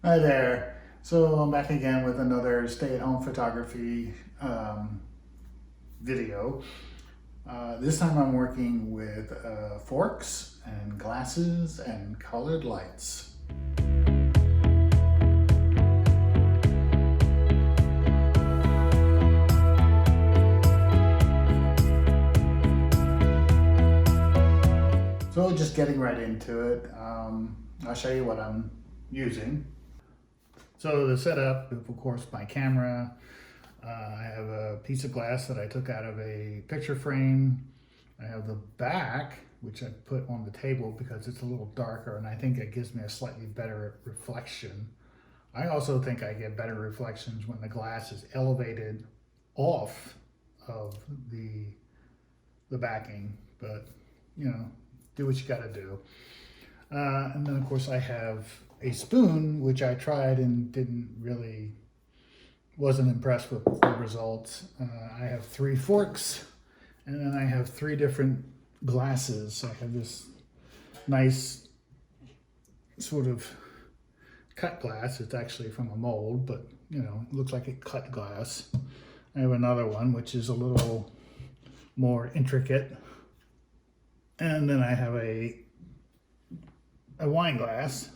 Hi there. So I'm back again with another stay-at-home photography video. This time I'm working with forks and glasses and colored lights. So just getting right into it, I'll show you what I'm using. So the setup, of course, my camera. I have a piece of glass that I took out of a picture frame. I have the back, which I put on the table because it's a little darker and I think it gives me a slightly better reflection. I also think I get better reflections when the glass is elevated off of the backing, but you know, do what you gotta do. And then of course I have a spoon, which I tried and wasn't impressed with the results. I have 3 forks, and then I have 3 different glasses. I have this nice sort of cut glass. It's actually from a mold, but you know, it looks like a cut glass. I have another one which is a little more intricate. And then I have a wine glass,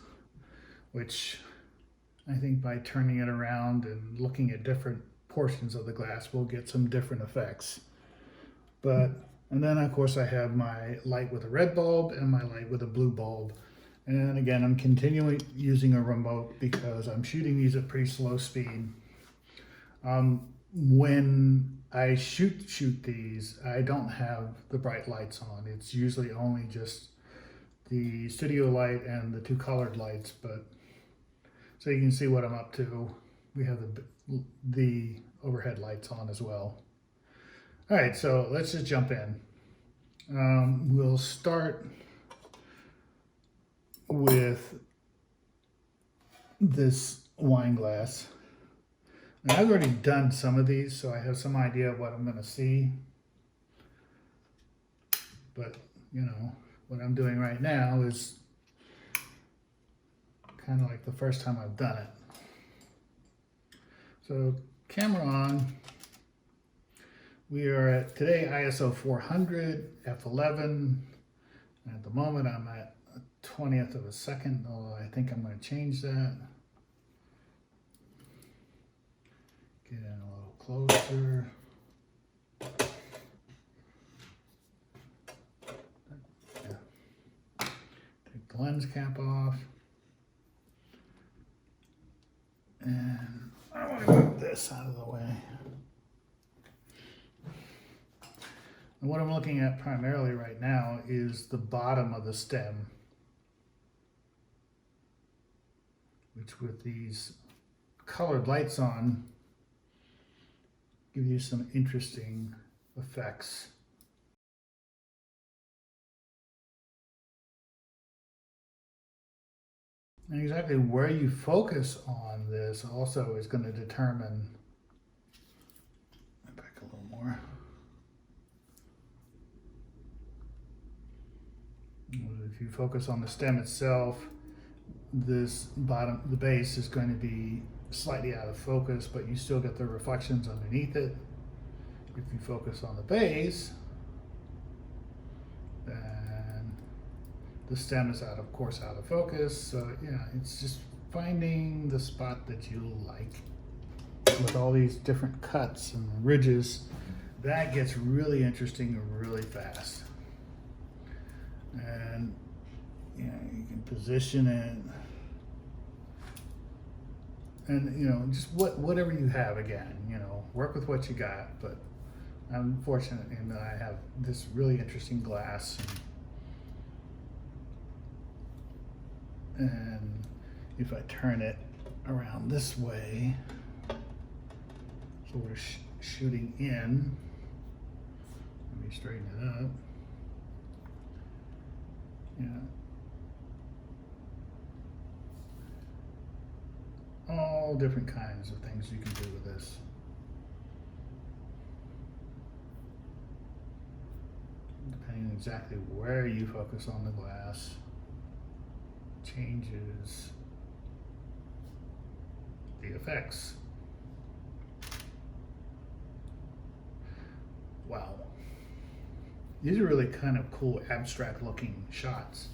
which I think by turning it around and looking at different portions of the glass, we'll get some different effects. And then of course I have my light with a red bulb and my light with a blue bulb. And again, I'm continually using a remote because I'm shooting these at pretty slow speed. When I shoot these, I don't have the bright lights on. It's usually only just the studio light and the 2 colored lights, but so you can see what I'm up to. We have the overhead lights on as well. All right, so let's just jump in. We'll start with this wine glass. Now, I've already done some of these, so I have some idea of what I'm going to see. But, you know, what I'm doing right now is kind of like the first time I've done it. So, camera on. We are at today ISO 400, f11. At the moment I'm at a 20th of a second, although I think I'm going to change that. Get in a little closer. Yeah. Take the lens cap off. And I want to move this out of the way. And what I'm looking at primarily right now is the bottom of the stem, which with these colored lights on, give you some interesting effects. And exactly where you focus on this also is going to determine, back a little more. If you focus on the stem itself, this bottom, the base is going to be slightly out of focus, but you still get the reflections underneath it. If you focus on the base, then the stem is of course out of focus. So yeah, it's just finding the spot that you like. With all these different cuts and ridges, that gets really interesting really fast. And you know, you can position it, and you know, just whatever you have. Again, you know, work with what you got. But I'm fortunate in that I have this really interesting glass, and if I turn it around this way, so we're shooting in. Let me straighten it up. Yeah. All different kinds of things you can do with this. Depending on exactly where you focus on the glass, changes effects. Wow. These are really kind of cool abstract looking shots.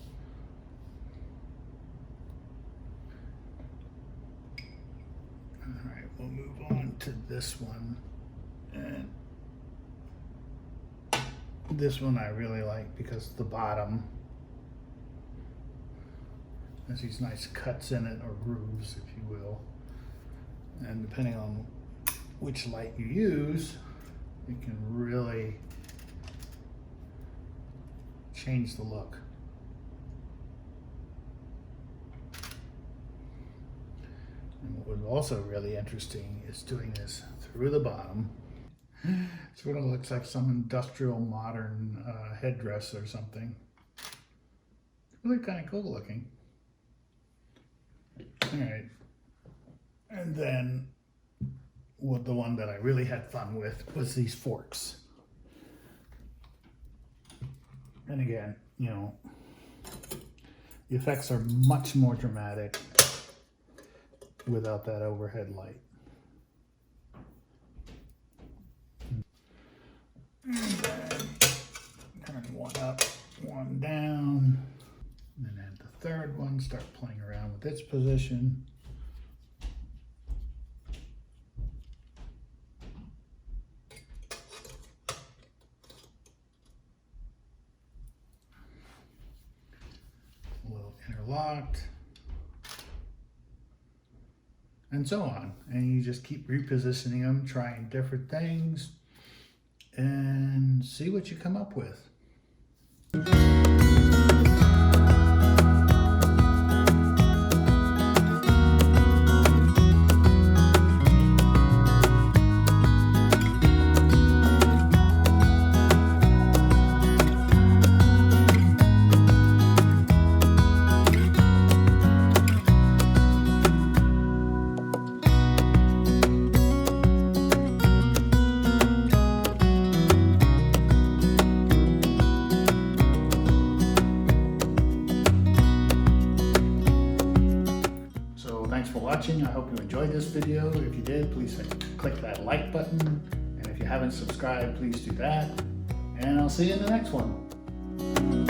Alright, we'll move on to this one. And this one I really like because the bottom has these nice cuts in it, or grooves if you will. And depending on which light you use, it can really change the look. And what was also really interesting is doing this through the bottom. Sort of looks like some industrial modern headdress or something. Really kind of cool looking. All right. And then the one that I really had fun with was these forks. And again, you know, the effects are much more dramatic without that overhead light. And then turn one up, one down, and then add the third one, start playing around with its position. A little interlocked. And so on. And you just keep repositioning them, trying different things, and see what you come up with. Thanks for watching. I hope you enjoyed this video. If you did, please click that like button. And if you haven't subscribed, please do that. And I'll see you in the next one.